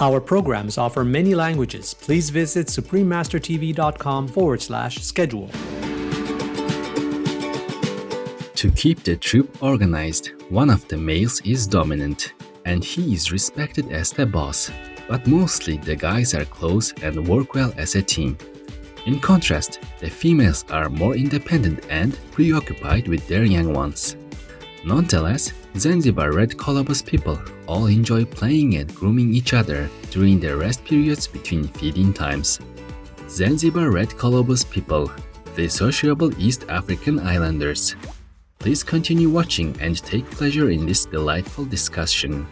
Our programs offer many languages. Please visit suprememastertv.com/schedule. To keep the troop organized, one of the males is dominant, and he is respected as the boss, but mostly the guys are close and work well as a team. In contrast, the females are more independent and preoccupied with their young ones. Nonetheless, Zanzibar red Colobus-People all enjoy playing and grooming each other during their rest periods between feeding times. Zanzibar red Colobus-People, the sociable East African islanders. Please continue watching and take pleasure in this delightful discussion.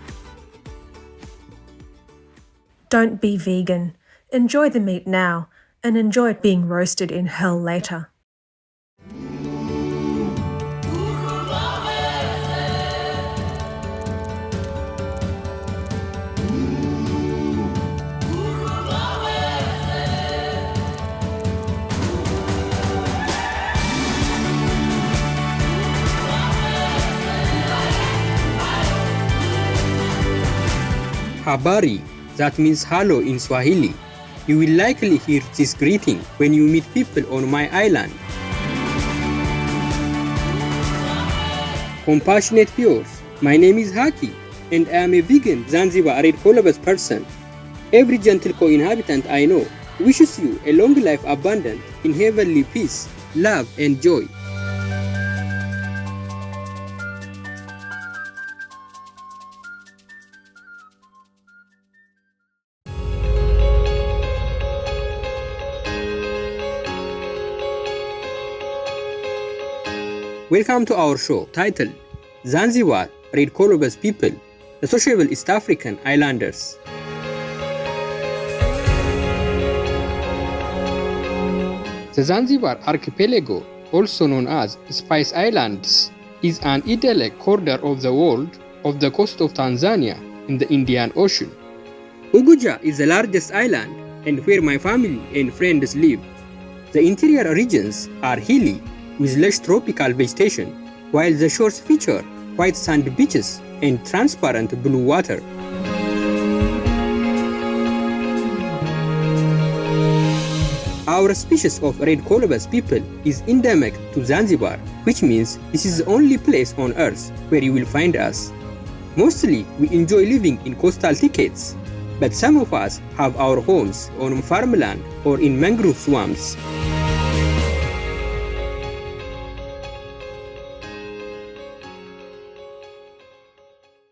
Don't be vegan. Enjoy the meat now and enjoy it being roasted in hell later. Habari, that means hello in Swahili. You will likely hear this greeting when you meet people on my island. Compassionate yours, my name is Haki, and I am a vegan Zanzibar red Colobus person. Every gentle co-inhabitant I know wishes you a long life abundant in heavenly peace, love and joy. Welcome to our show titled Zanzibar Red Colobus-People, the Sociable East African Islanders. The Zanzibar Archipelago, also known as Spice Islands, is an idyllic corner of the world off the coast of Tanzania in the Indian Ocean. Unguja is the largest island and where my family and friends live. The interior regions are hilly with lush tropical vegetation, while the shores feature white sand beaches and transparent blue water. Our species of red Colobus-People is endemic to Zanzibar, which means this is the only place on earth where you will find us. Mostly, we enjoy living in coastal thickets, but some of us have our homes on farmland or in mangrove swamps.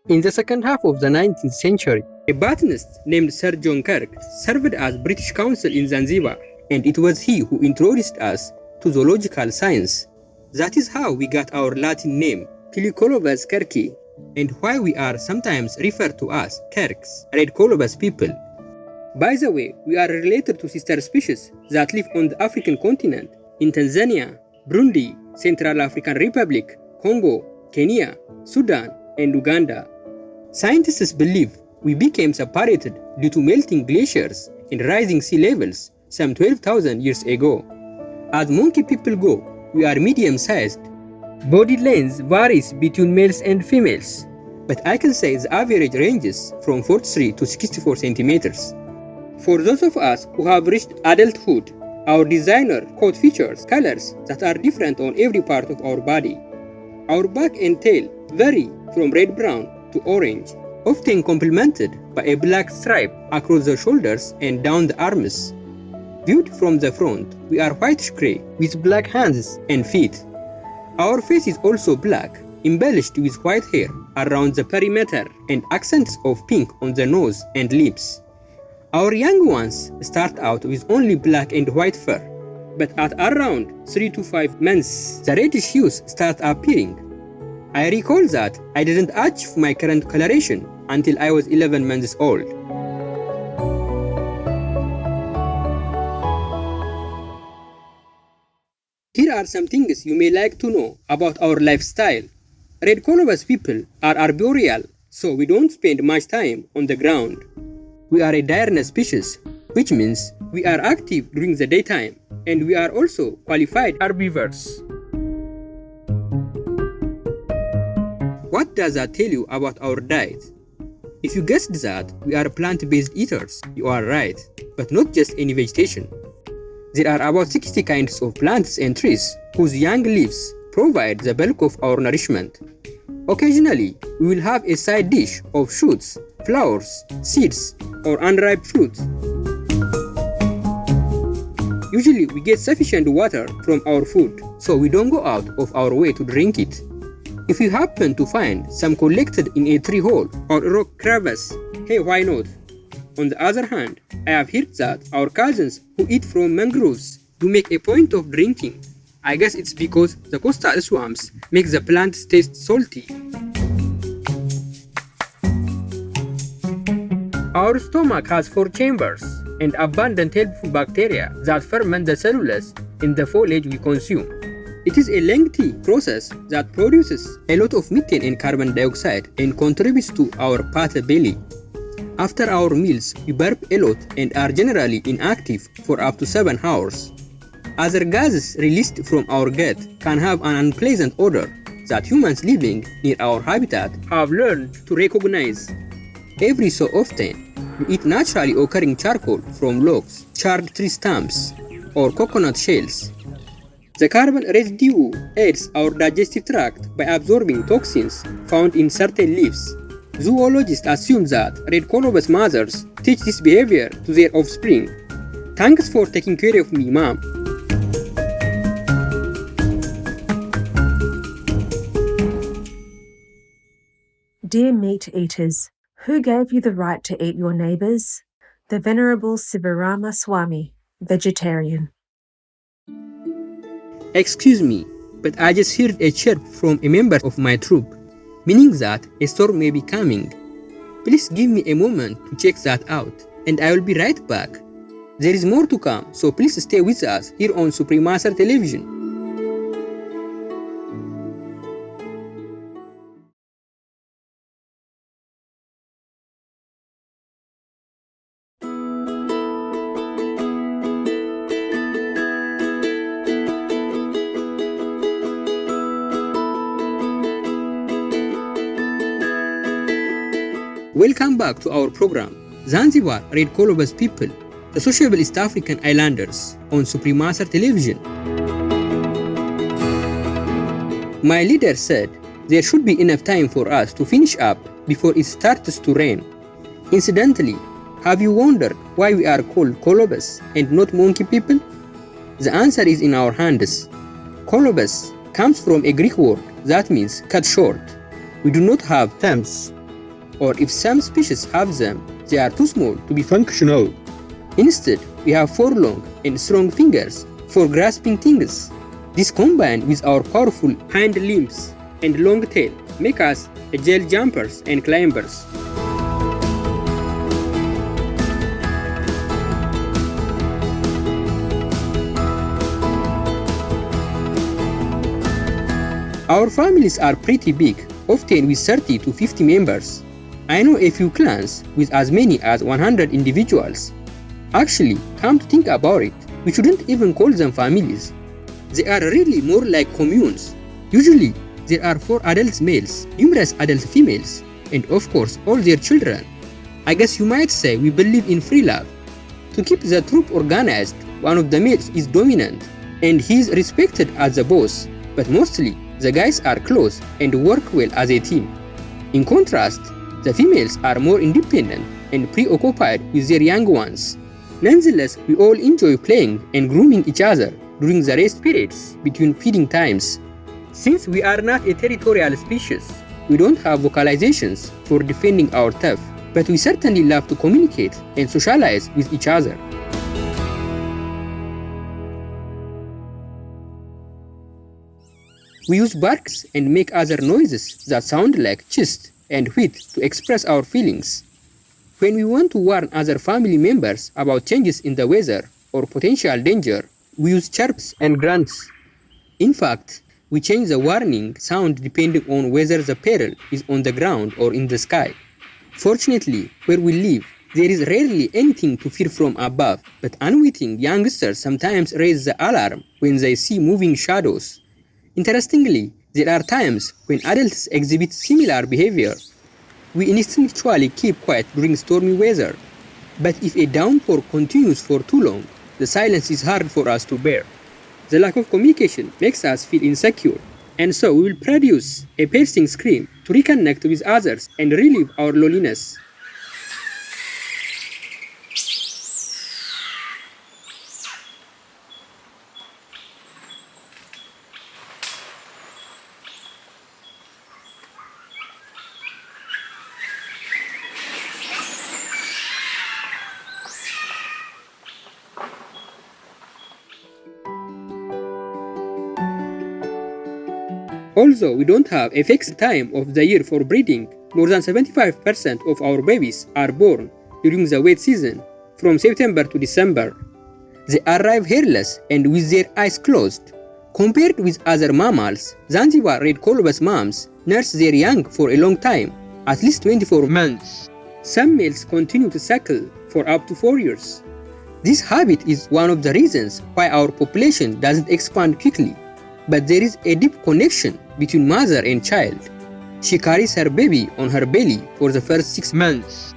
In the second half of the 19th century, a botanist named Sir John Kirk served as British Consul in Zanzibar, and it was he who introduced us to zoological science. That is how we got our Latin name, Colobus kirki, and why we are sometimes referred to as Kirks, red Colobus-People. By the way, we are related to sister species that live on the African continent in Tanzania, Burundi, Central African Republic, Congo, Kenya, Sudan, and Uganda. Scientists believe we became separated due to melting glaciers and rising sea levels some 12,000 years ago. As monkey people go, we are medium-sized. Body length varies between males and females, but I can say the average ranges from 43 to 64 centimeters. For those of us who have reached adulthood, our designer coat features colors that are different on every part of our body. Our back and tail vary from red-brown to orange, often complemented by a black stripe across the shoulders and down the arms. Viewed from the front, we are whitish-gray with black hands and feet. Our face is also black, embellished with white hair around the perimeter and accents of pink on the nose and lips. Our young ones start out with only black and white fur, but at around 3 to 5 months, the reddish hues start appearing. I recall that I didn't achieve my current coloration until I was 11 months old. Here are some things you may like to know about our lifestyle. Red Colobus-People are arboreal, so we don't spend much time on the ground. We are a diurnal species, which means we are active during the daytime, and we are also qualified herbivores. What does that tell you about our diet? If you guessed that we are plant-based eaters, you are right, but not just any vegetation. There are about 60 kinds of plants and trees whose young leaves provide the bulk of our nourishment. Occasionally, we will have a side dish of shoots, flowers, seeds, or unripe fruit. Usually, we get sufficient water from our food, so we don't go out of our way to drink it. If you happen to find some collected in a tree hole or a rock crevice, hey, why not? On the other hand, I have heard that our cousins who eat from mangroves do make a point of drinking. I guess it's because the coastal swamps make the plants taste salty. Our stomach has 4 chambers and abundant helpful bacteria that ferment the cellulose in the foliage we consume. It is a lengthy process that produces a lot of methane and carbon dioxide and contributes to our pot belly. After our meals, we burp a lot and are generally inactive for up to 7 hours. Other gases released from our gut can have an unpleasant odor that humans living near our habitat have learned to recognize. Every so often, we eat naturally occurring charcoal from logs, charred tree stumps, or coconut shells. The carbon residue aids our digestive tract by absorbing toxins found in certain leaves. Zoologists assume that red colobus mothers teach this behavior to their offspring. Thanks for taking care of me, Mom. Dear meat eaters, who gave you the right to eat your neighbours? The Venerable Sivarama Swami, vegetarian. Excuse me, but I just heard a chirp from a member of my troop, meaning that a storm may be coming. Please give me a moment to check that out, and I will be right back. There is more to come, so please stay with us here on Supremacer Television. Welcome back to our program, Zanzibar Red Colobus-People, the Sociable East African Islanders, on Supremacer Television. My leader said there should be enough time for us to finish up before it starts to rain. Incidentally, have you wondered why we are called Colobus and not monkey people? The answer is in our hands. Colobus comes from a Greek word that means cut short. We do not have thumbs, or if some species have them, they are too small to be functional. Instead, we have 4 long and strong fingers for grasping things. This combined with our powerful hind limbs and long tail make us agile jumpers and climbers. Our families are pretty big, often with 30 to 50 members. I know a few clans with as many as 100 individuals. Actually, come to think about it, we shouldn't even call them families. They are really more like communes. Usually, there are 4 adult males, numerous adult females, and of course all their children. I guess you might say we believe in free love. To keep the troop organized, one of the males is dominant, and he is respected as the boss, but mostly the guys are close and work well as a team. In contrast, the females are more independent and preoccupied with their young ones. Nonetheless, we all enjoy playing and grooming each other during the rest periods between feeding times. Since we are not a territorial species, we don't have vocalizations for defending our turf, but we certainly love to communicate and socialize with each other. We use barks and make other noises that sound like chest and wheat to express our feelings. When we want to warn other family members about changes in the weather or potential danger, we use chirps and grunts. In fact, we change the warning sound depending on whether the peril is on the ground or in the sky. Fortunately, where we live, there is rarely anything to fear from above, but unwitting youngsters sometimes raise the alarm when they see moving shadows. Interestingly, there are times when adults exhibit similar behavior. We instinctually keep quiet during stormy weather. But if a downpour continues for too long, the silence is hard for us to bear. The lack of communication makes us feel insecure, and so we will produce a piercing scream to reconnect with others and relieve our loneliness. Although we don't have a fixed time of the year for breeding, more than 75% of our babies are born during the wet season, from September to December. They arrive hairless and with their eyes closed. Compared with other mammals, Zanzibar red colobus moms nurse their young for a long time, at least 24 months. Some males continue to suckle for up to 4 years. This habit is one of the reasons why our population doesn't expand quickly. But there is a deep connection between mother and child. She carries her baby on her belly for the first 6 months.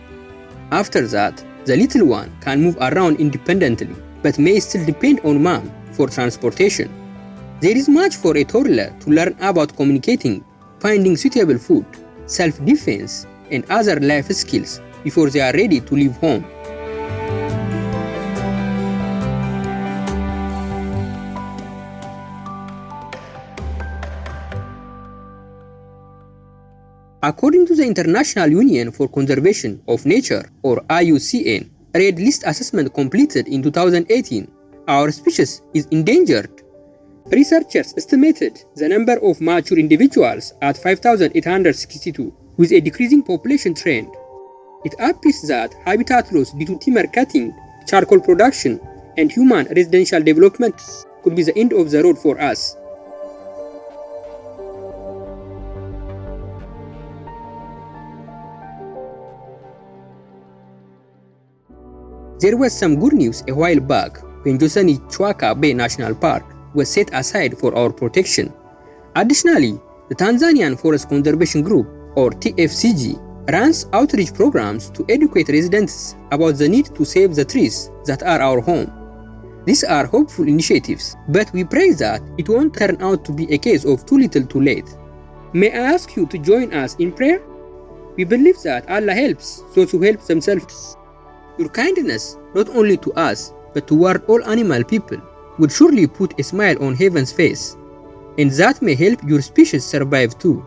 After that, the little one can move around independently, but may still depend on mom for transportation. There is much for a toddler to learn about communicating, finding suitable food, self-defense, and other life skills before they are ready to leave home. According to the International Union for Conservation of Nature, or IUCN, a red list assessment completed in 2018, our species is endangered. Researchers estimated the number of mature individuals at 5,862, with a decreasing population trend. It appears that habitat loss due to timber cutting, charcoal production, and human residential development could be the end of the road for us. There was some good news a while back when Josani Chwaka Bay National Park was set aside for our protection. Additionally, the Tanzanian Forest Conservation Group, or TFCG, runs outreach programs to educate residents about the need to save the trees that are our home. These are hopeful initiatives, but we pray that it won't turn out to be a case of too little too late. May I ask you to join us in prayer? We believe that Allah helps those who help themselves. Your kindness, not only to us, but toward all animal people, would surely put a smile on heaven's face, and that may help your species survive too.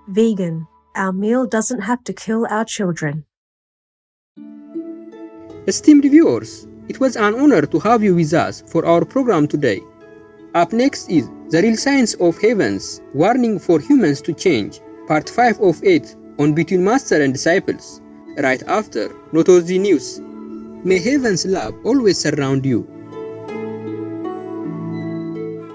Vegan. Our meal doesn't have to kill our children. Esteemed viewers, it was an honor to have you with us for our program today. Up next is The Real Science of Heavens, Warning for Humans to Change, Part 5 of 8 on Between Master and Disciples, right after Notozi News. May heaven's love always surround you.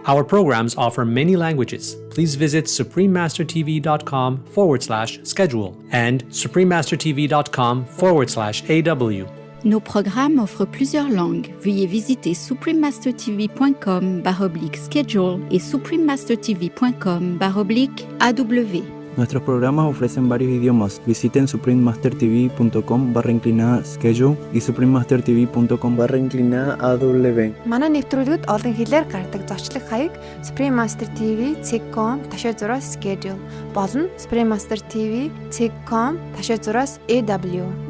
Our programs offer many languages. Please visit suprememastertv.com/schedule and suprememastertv.com/AW. Nos programmes offrent plusieurs langues. Veuillez visiter suprememastertv.com/schedule et suprememastertv.com/AW. Nuestros programas ofrecen varios idiomas. Visiten suprememastertv.com/schedule и suprememastertv.com/AW. Манай нэвтрүүлгүүд олон хэлээр гардаг зочлог хаяг suprememastertv.com/schedule болон suprememastertv.com/AW.